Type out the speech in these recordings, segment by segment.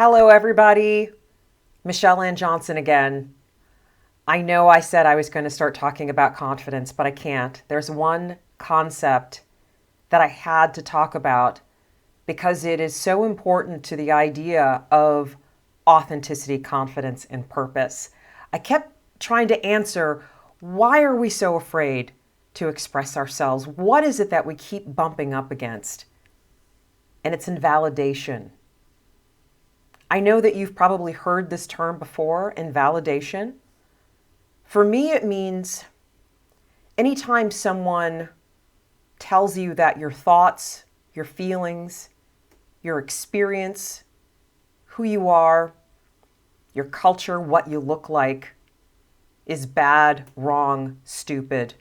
Hello, everybody. Michelle Ann Johnson again. I know I said I was going to start talking about confidence, but I can't. There's one concept that I had to talk about because it is so important to the idea of authenticity, confidence, and purpose. I kept trying to answer, why are we so afraid to express ourselves? What is it that we keep bumping up against? And it's invalidation. I know that you've probably heard this term before, invalidation. For me, it means anytime someone tells you that your thoughts, your feelings, your experience, who you are, your culture, what you look like, is bad, wrong, stupid,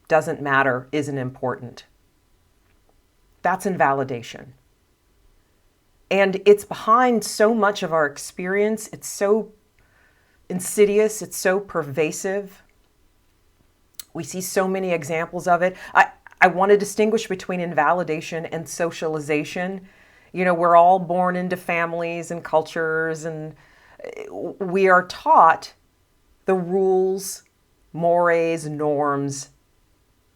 doesn't matter, isn't important. That's invalidation. And it's behind so much of our experience. It's so insidious. It's so pervasive. We see so many examples of it. I want to distinguish between invalidation and socialization. You know, we're all born into families and cultures, and we are taught the rules, mores, norms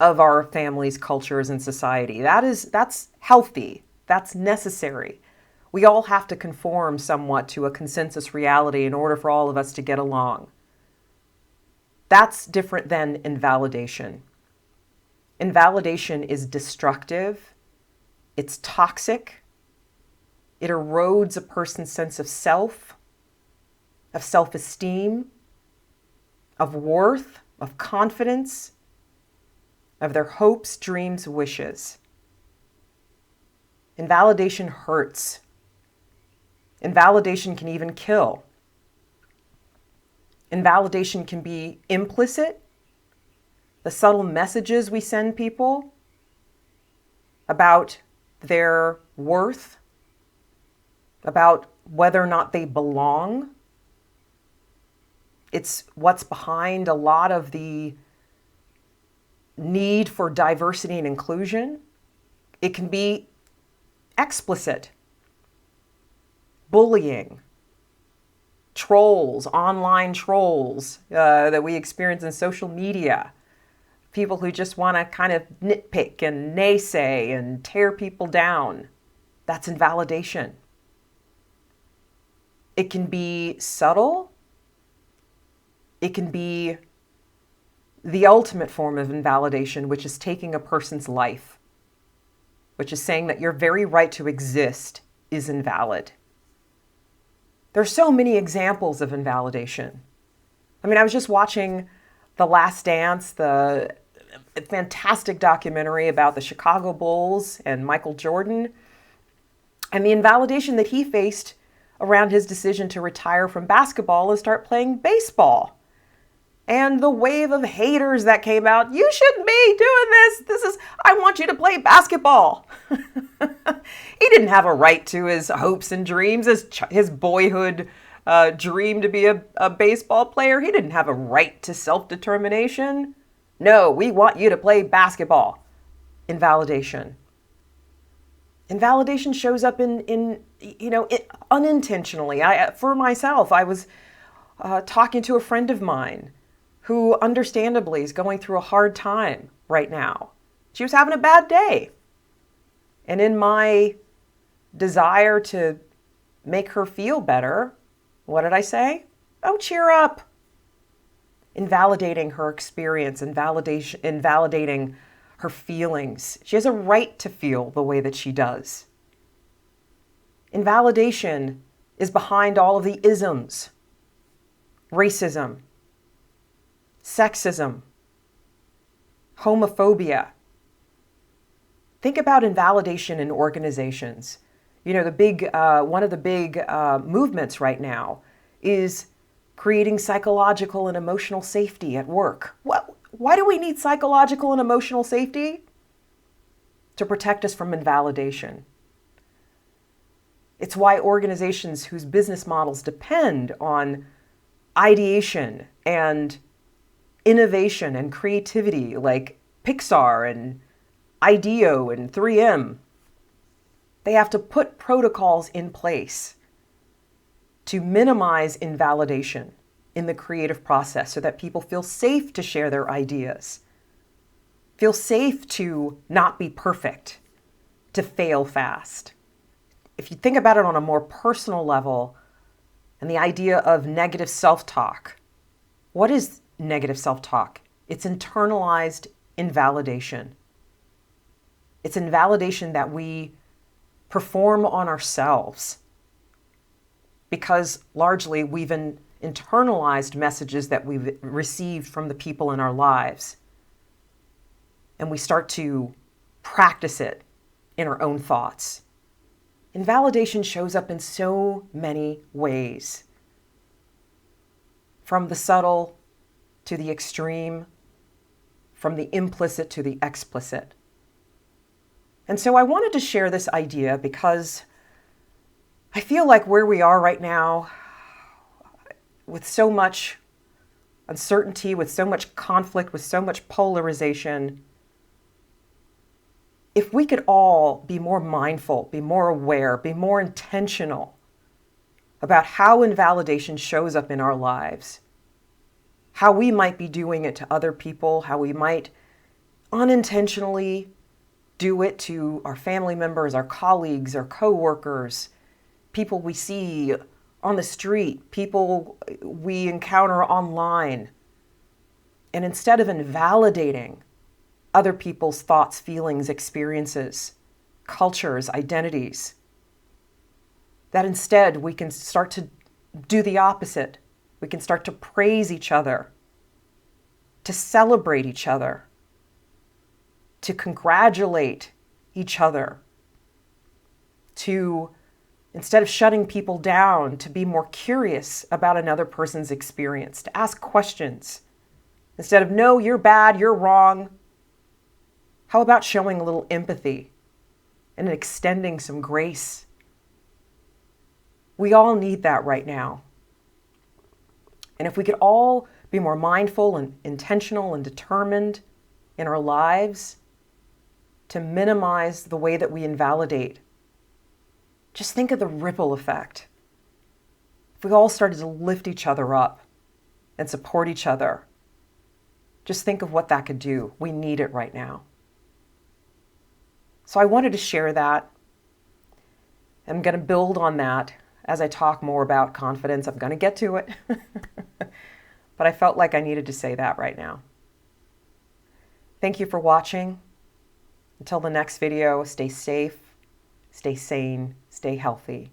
of our families, cultures, and society. That's healthy. That's necessary. We all have to conform somewhat to a consensus reality in order for all of us to get along. That's different than invalidation. Invalidation is destructive, it's toxic, it erodes a person's sense of self, of self-esteem, of worth, of confidence, of their hopes, dreams, wishes. Invalidation hurts. Invalidation can even kill. Invalidation can be implicit, the subtle messages we send people about their worth, about whether or not they belong. It's what's behind a lot of the need for diversity and inclusion. It can be explicit. Bullying, trolls, online trolls that we experience in social media, people who just want to kind of nitpick and naysay and tear people down. That's invalidation. It can be subtle. It can be the ultimate form of invalidation, which is taking a person's life, which is saying that your very right to exist is invalid. There's so many examples of invalidation. I mean, I was just watching The Last Dance, the fantastic documentary about the Chicago Bulls and Michael Jordan, and the invalidation that he faced around his decision to retire from basketball and start playing baseball. And the wave of haters that came out, you shouldn't be doing this. I want you to play basketball. He didn't have a right to his hopes and dreams, his boyhood dream to be a baseball player. He didn't have a right to self-determination. No, we want you to play basketball. Invalidation. Invalidation shows up unintentionally. For myself, I was talking to a friend of mine who understandably is going through a hard time right now. She was having a bad day. And in my desire to make her feel better, what did I say? Oh, cheer up. Invalidating her experience, invalidating her feelings. She has a right to feel the way that she does. Invalidation is behind all of the isms. Racism, sexism, homophobia. Think about invalidation in organizations. You know, one of the big movements right now is creating psychological and emotional safety at work. Why do we need psychological and emotional safety? To protect us from invalidation. It's why organizations whose business models depend on ideation and innovation and creativity, like Pixar and IDEO and 3M, they have to put protocols in place to minimize invalidation in the creative process so that people feel safe to share their ideas, feel safe to not be perfect, to fail fast. If you think about it on a more personal level, and the idea of negative self-talk, what is negative self-talk? It's internalized invalidation. It's invalidation that we perform on ourselves because largely we've internalized messages that we've received from the people in our lives. And we start to practice it in our own thoughts. Invalidation shows up in so many ways, from the subtle to the extreme, from the implicit to the explicit. And so I wanted to share this idea because I feel like where we are right now, with so much uncertainty, with so much conflict, with so much polarization, if we could all be more mindful, be more aware, be more intentional about how invalidation shows up in our lives, how we might be doing it to other people, how we might unintentionally do it to our family members, our colleagues, our coworkers, people we see on the street, people we encounter online. And instead of invalidating other people's thoughts, feelings, experiences, cultures, identities, that instead we can start to do the opposite. We can start to praise each other, to celebrate each other, to congratulate each other, to, instead of shutting people down, to be more curious about another person's experience, to ask questions. Instead of, no, you're bad, you're wrong. How about showing a little empathy and extending some grace? We all need that right now. And if we could all be more mindful and intentional and determined in our lives to minimize the way that we invalidate, just think of the ripple effect. If we all started to lift each other up and support each other, just think of what that could do. We need it right now. So I wanted to share that. I'm going to build on that as I talk more about confidence. I'm going to get to it. But I felt like I needed to say that right now. Thank you for watching. Until the next video, stay safe, stay sane, stay healthy.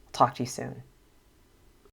I'll talk to you soon.